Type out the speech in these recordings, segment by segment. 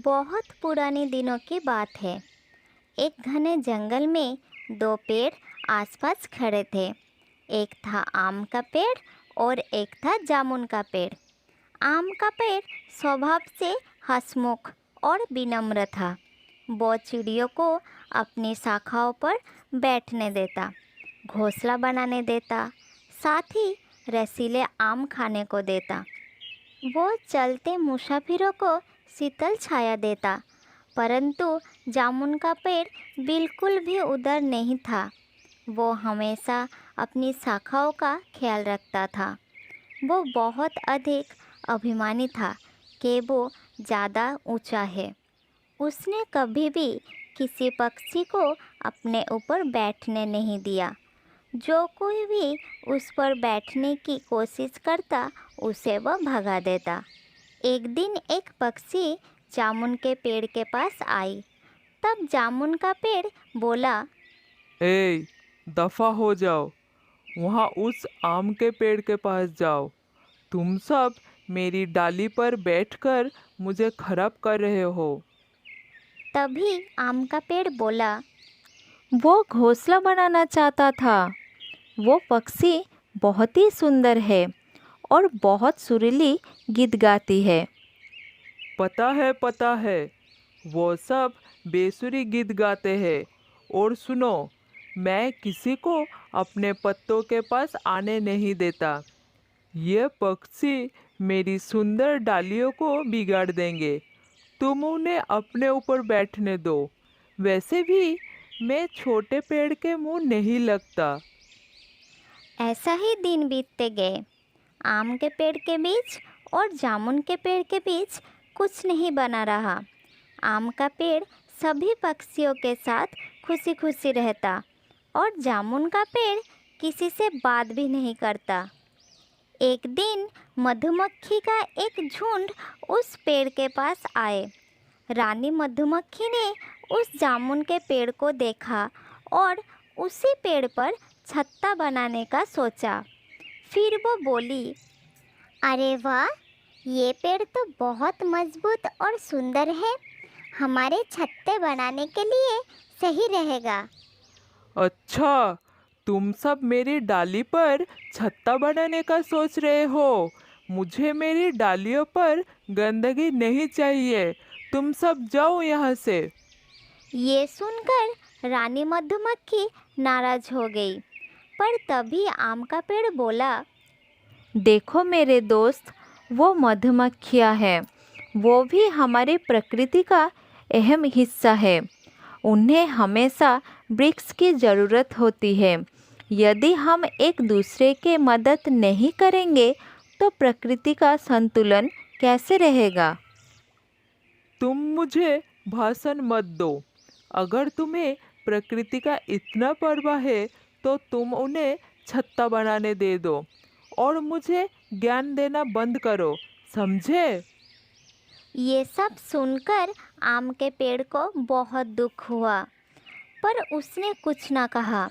बहुत पुराने दिनों की बात है। एक घने जंगल में दो पेड़ आसपास खड़े थे। एक था आम का पेड़ और एक था जामुन का पेड़। आम का पेड़ स्वभाव से हंसमुख और विनम्र था। वो चिड़ियों को अपनी शाखाओं पर बैठने देता, घोंसला बनाने देता, साथ ही रसीले आम खाने को देता। वो चलते मुसाफिरों को शीतल छाया देता। परंतु जामुन का पेड़ बिल्कुल भी उदार नहीं था। वो हमेशा अपनी शाखाओं का ख्याल रखता था। वो बहुत अधिक अभिमानी था कि वो ज़्यादा ऊंचा है। उसने कभी भी किसी पक्षी को अपने ऊपर बैठने नहीं दिया। जो कोई भी उस पर बैठने की कोशिश करता उसे वह भगा देता। एक दिन एक पक्षी जामुन के पेड़ के पास आई। तब जामुन का पेड़ बोला, ए, दफा हो जाओ। वहाँ उस आम के पेड़ के पास जाओ। तुम सब मेरी डाली पर बैठकर मुझे खराब कर रहे हो। तभी आम का पेड़ बोला, वो घोंसला बनाना चाहता था। वो पक्षी बहुत ही सुंदर है और बहुत सुरीली गीत गाती है। पता है, वो सब बेसुरी गीत गाते हैं। और सुनो, मैं किसी को अपने पत्तों के पास आने नहीं देता। ये पक्षी मेरी सुंदर डालियों को बिगाड़ देंगे। तुम उन्हें अपने ऊपर बैठने दो। वैसे भी मैं छोटे पेड़ के मुंह नहीं लगता। ऐसा ही दिन बीतते गए। आम के पेड़ के बीच और जामुन के पेड़ के बीच कुछ नहीं बना रहा। आम का पेड़ सभी पक्षियों के साथ खुशी खुशी रहता और जामुन का पेड़ किसी से बात भी नहीं करता। एक दिन मधुमक्खी का एक झुंड उस पेड़ के पास आए। रानी मधुमक्खी ने उस जामुन के पेड़ को देखा और उसी पेड़ पर छत्ता बनाने का सोचा। फिर वो बोली, अरे वाह, ये पेड़ तो बहुत मजबूत और सुंदर है। हमारे छत्ते बनाने के लिए सही रहेगा। अच्छा, तुम सब मेरी डाली पर छत्ता बनाने का सोच रहे हो। मुझे मेरी डालियों पर गंदगी नहीं चाहिए। तुम सब जाओ यहाँ से। ये सुनकर रानी मधुमक्खी नाराज हो गई। पर तभी आम का पेड़ बोला, देखो मेरे दोस्त, वो मधुमक्खियाँ हैं। वो भी हमारी प्रकृति का अहम हिस्सा है। उन्हें हमेशा वृक्ष की ज़रूरत होती है। यदि हम एक दूसरे के मदद नहीं करेंगे तो प्रकृति का संतुलन कैसे रहेगा। तुम मुझे भाषण मत दो। अगर तुम्हें प्रकृति का इतना परवाह है तो तुम उन्हें छत्ता बनाने दे दो और मुझे ज्ञान देना बंद करो, समझे? ये सब सुनकर आम के पेड़ को बहुत दुख हुआ, पर उसने कुछ ना कहा।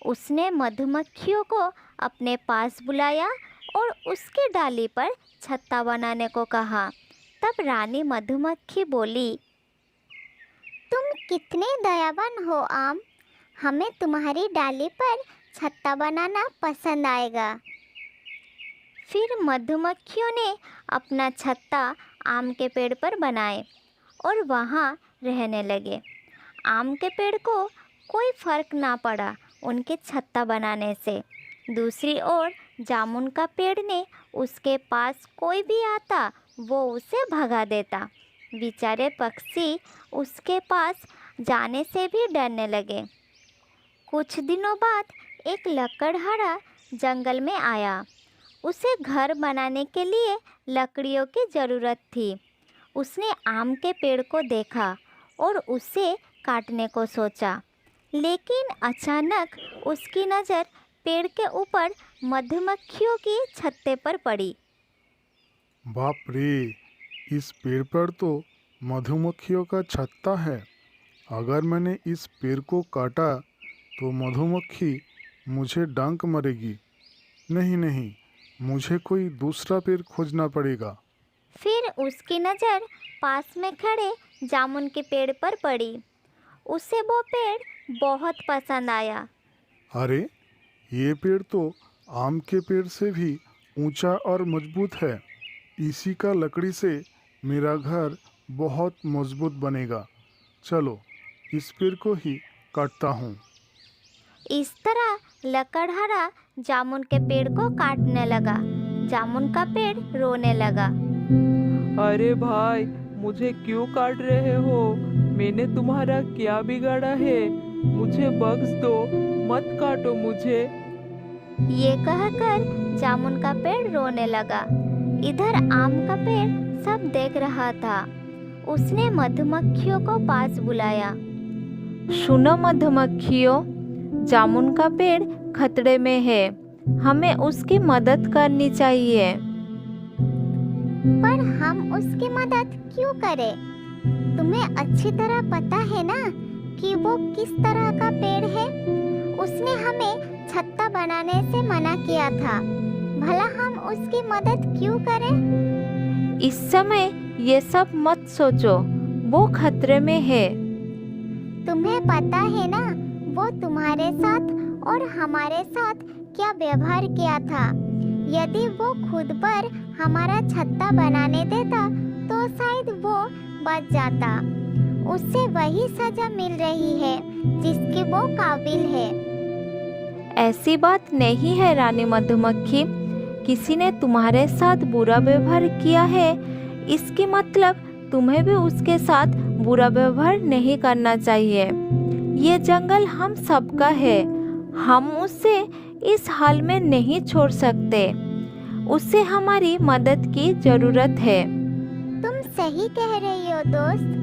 उसने मधुमक्खियों को अपने पास बुलाया और उसकी डाली पर छत्ता बनाने को कहा। तब रानी मधुमक्खी बोली, तुम कितने दयावान हो आम। हमें तुम्हारी डाली पर छत्ता बनाना पसंद आएगा। फिर मधुमक्खियों ने अपना छत्ता आम के पेड़ पर बनाए और वहाँ रहने लगे। आम के पेड़ को कोई फर्क ना पड़ा उनके छत्ता बनाने से। दूसरी ओर जामुन का पेड़ ने उसके पास कोई भी आता वो उसे भगा देता। बेचारे पक्षी उसके पास जाने से भी डरने लगे। कुछ दिनों बाद एक लकड़हारा जंगल में आया। उसे घर बनाने के लिए लकड़ियों की ज़रूरत थी। उसने आम के पेड़ को देखा और उसे काटने को सोचा, लेकिन अचानक उसकी नज़र पेड़ के ऊपर मधुमक्खियों की छत्ते पर पड़ी। बाप रे, इस पेड़ पर तो मधुमक्खियों का छत्ता है। अगर मैंने इस पेड़ को काटा तो मधुमक्खी मुझे डंक मारेगी। नहीं नहीं, मुझे कोई दूसरा पेड़ खोजना पड़ेगा। फिर उसकी नज़र पास में खड़े जामुन के पेड़ पर पड़ी। उसे वो पेड़ बहुत पसंद आया। अरे, ये पेड़ तो आम के पेड़ से भी ऊंचा और मजबूत है। इसी का लकड़ी से मेरा घर बहुत मजबूत बनेगा। चलो, इस पेड़ को ही काटता हूँ। इस तरह लकड़हारा जामुन के पेड़ को काटने लगा। जामुन का पेड़ रोने लगा। अरे भाई, मुझे क्यों काट रहे हो? मैंने तुम्हारा क्या बिगाड़ा है? मुझे बख्श दो, मत काटो मुझे। ये कहकर जामुन का पेड़ रोने लगा। इधर आम का पेड़ सब देख रहा था। उसने मधुमक्खियों को पास बुलाया। सुनो मधुमक्खियों, जामुन का पेड़ खतरे में है। हमें उसकी मदद करनी चाहिए। पर हम उसकी मदद क्यों करें? तुम्हें अच्छी तरह पता है ना कि वो किस तरह का पेड़ है। उसने हमें छत्ता बनाने से मना किया था। भला हम उसकी मदद क्यों करें? इस समय ये सब मत सोचो, वो खतरे में है। तुम्हें पता है ना वो तुम्हारे साथ और हमारे साथ क्या व्यवहार किया था। यदि वो खुद पर हमारा छत्ता बनाने देता तो शायद वो बच जाता। उससे वही सजा मिल रही है जिसकी वो काबिल है। ऐसी बात नहीं है रानी मधुमक्खी। किसी ने तुम्हारे साथ बुरा व्यवहार किया है, इसकी मतलब तुम्हें भी उसके साथ बुरा व्यवहार नहीं करना चाहिए। ये जंगल हम सबका है। हम उसे इस हाल में नहीं छोड़ सकते। उसे हमारी मदद की जरूरत है। तुम सही कह रही हो दोस्त।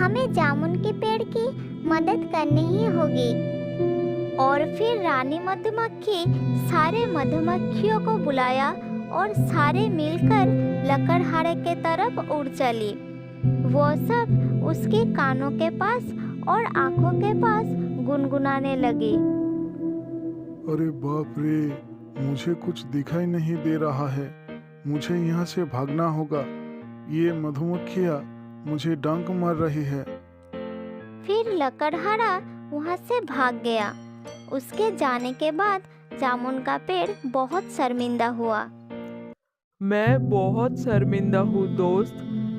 हमें जामुन के पेड़ की मदद करनी ही होगी। और फिर रानी मधुमक्खी सारे मधुमक्खियों को बुलाया और सारे मिलकर लकड़हारे के तरफ उड़ चली। वो सब उसके कानों के पास और आंखों के पास गुनगुनाने लगी। अरे बाप रे, मुझे कुछ दिखाई नहीं दे रहा है। मुझे यहाँ से भागना होगा। ये मधुमक्खियाँ मुझे डंक मार रही है। फिर लकड़हारा वहाँ से भाग गया। उसके जाने के बाद जामुन का पेड़ बहुत शर्मिंदा हुआ। मैं बहुत शर्मिंदा हूँ दोस्त।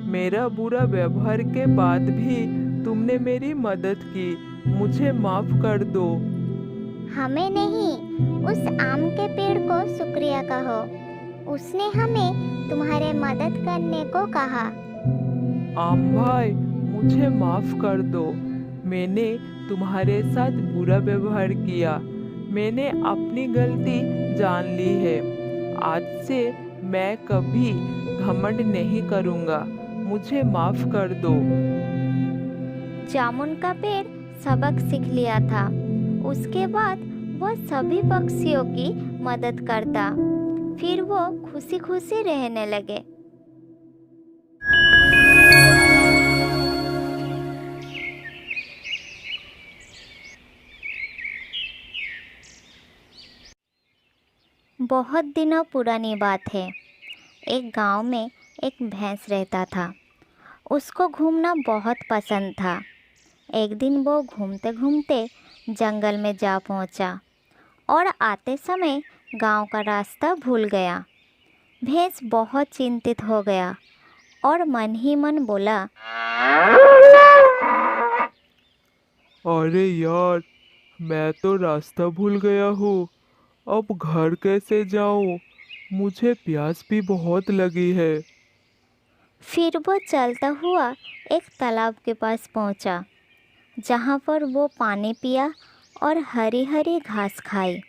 मेरा बुरा व्यवहार के बाद भी तुमने मेरी मदद की। मुझे माफ कर दो। हमें नहीं, उस आम के पेड़ को शुक्रिया कहो। उसने हमें तुम्हारे मदद करने को कहा। आम भाई, मुझे माफ कर दो। मैंने तुम्हारे साथ बुरा व्यवहार किया। मैंने अपनी गलती जान ली है। आज से मैं कभी घमंड नहीं करूँगा। मुझे माफ कर दो। जामुन का पेड़ सबक सीख लिया था। उसके बाद वह सभी पक्षियों की मदद करता। फिर वो खुशी खुशी रहने लगे। बहुत दिनों पुरानी बात है। एक गांव में एक भैंस रहता था। उसको घूमना बहुत पसंद था। एक दिन वो घूमते घूमते जंगल में जा पहुंचा और आते समय गांव का रास्ता भूल गया। भैंस बहुत चिंतित हो गया और मन ही मन बोला, अरे यार, मैं तो रास्ता भूल गया हूँ। अब घर कैसे जाऊँ? मुझे प्यास भी बहुत लगी है। फिर वो चलता हुआ एक तालाब के पास पहुंचा, जहां पर वो पानी पिया और हरी हरी घास खाई,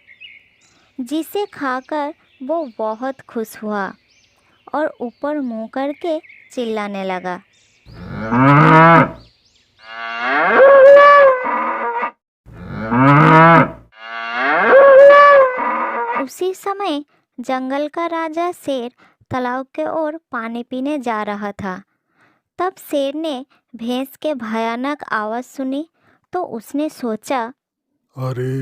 जिसे खाकर वो बहुत खुश हुआ और ऊपर मुंह करके चिल्लाने लगा। उसी समय जंगल का राजा शेर तालाब के ओर पानी पीने जा रहा था। तब शेर ने भैंस के भयानक आवाज़ सुनी तो उसने सोचा, अरे,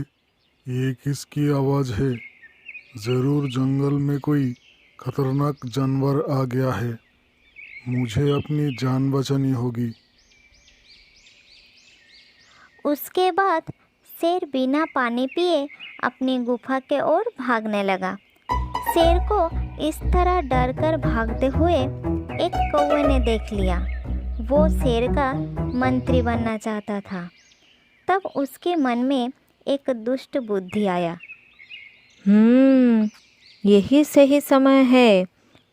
ये किसकी आवाज़ है? ज़रूर जंगल में कोई खतरनाक जानवर आ गया है। मुझे अपनी जान बचानी होगी। उसके बाद शेर बिना पानी पिए अपनी गुफा के ओर भागने लगा। शेर को इस तरह डर कर भागते हुए एक कौवे ने देख लिया। वो शेर का मंत्री बनना चाहता था। तब उसके मन में एक दुष्ट बुद्धि आया। यही सही समय है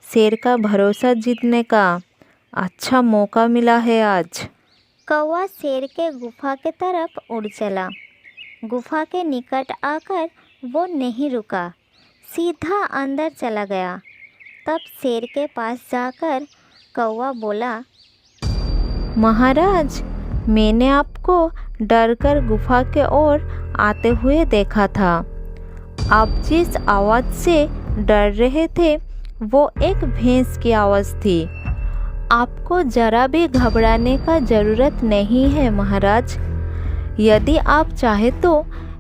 शेर का भरोसा जीतने का। अच्छा मौका मिला है आज। कौवा शेर के गुफा के तरफ उड़ चला। गुफा के निकट आकर वो नहीं रुका, सीधा अंदर चला गया। तब शेर के पास जाकर कौवा बोला, महाराज, मैंने आपको डरकर गुफा के ओर आते हुए देखा था। आप जिस आवाज़ से डर रहे थे वो एक भैंस की आवाज़ थी। आपको जरा भी घबराने का ज़रूरत नहीं है महाराज। यदि आप चाहे तो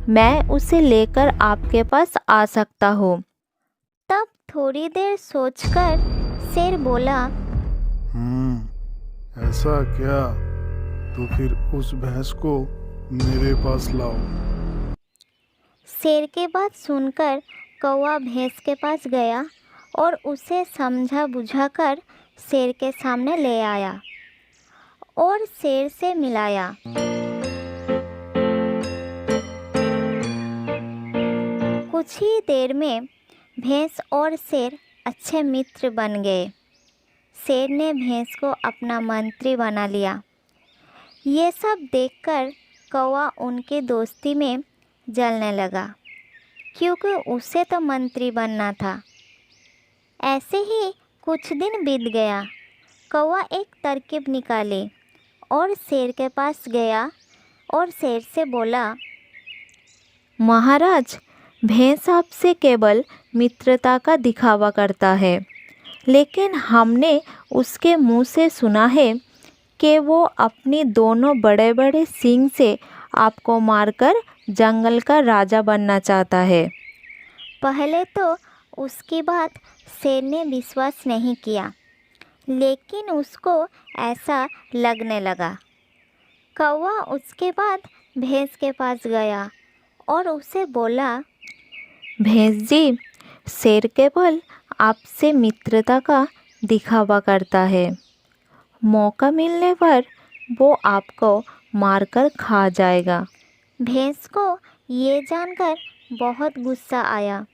मैं उसे लेकर आपके पास आ सकता हूँ। तब थोड़ी देर सोचकर शेर बोला, ऐसा क्या? तो फिर उस भैंस को मेरे पास लाओ। शेर के बात सुनकर कौवा भैंस के पास गया और उसे समझा बुझाकर शेर के सामने ले आया और शेर से मिलाया। कुछ ही देर में भैंस और शेर अच्छे मित्र बन गए। शेर ने भैंस को अपना मंत्री बना लिया। ये सब देखकर कौवा उनकी दोस्ती में जलने लगा, क्योंकि उसे तो मंत्री बनना था। ऐसे ही कुछ दिन बीत गया। कौवा एक तरकीब निकाली और शेर के पास गया और शेर से बोला, महाराज, भैंस आपसे केवल मित्रता का दिखावा करता है, लेकिन हमने उसके मुंह से सुना है कि वो अपनी दोनों बड़े बड़े सींग से आपको मारकर जंगल का राजा बनना चाहता है। पहले तो उसकी बात शेर ने विश्वास नहीं किया, लेकिन उसको ऐसा लगने लगा। कौवा उसके बाद भैंस के पास गया और उसे बोला, भैंस जी, शेर केवल आपसे मित्रता का दिखावा करता है। मौका मिलने पर वो आपको मारकर खा जाएगा। भैंस को ये जानकर बहुत गुस्सा आया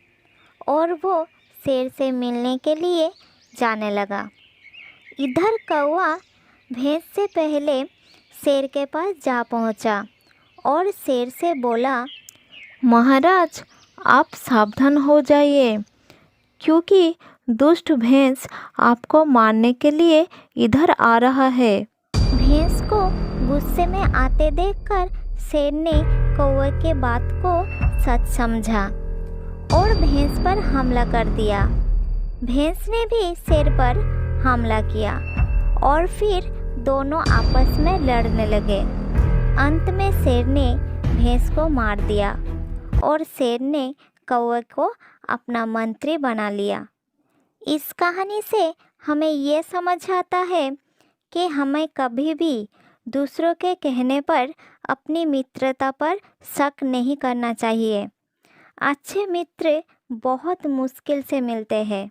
और वो शेर से मिलने के लिए जाने लगा। इधर कौवा भैंस से पहले शेर के पास जा पहुंचा और शेर से बोला, महाराज, आप सावधान हो जाइए, क्योंकि दुष्ट भैंस आपको मारने के लिए इधर आ रहा है। भैंस को गुस्से में आते देखकर शेर ने कौवे के बात को सच समझा और भैंस पर हमला कर दिया। भैंस ने भी शेर पर हमला किया और फिर दोनों आपस में लड़ने लगे। अंत में शेर ने भैंस को मार दिया और शेर ने कौवे को अपना मंत्री बना लिया। इस कहानी से हमें ये समझ आता है कि हमें कभी भी दूसरों के कहने पर अपनी मित्रता पर शक नहीं करना चाहिए। अच्छे मित्र बहुत मुश्किल से मिलते हैं।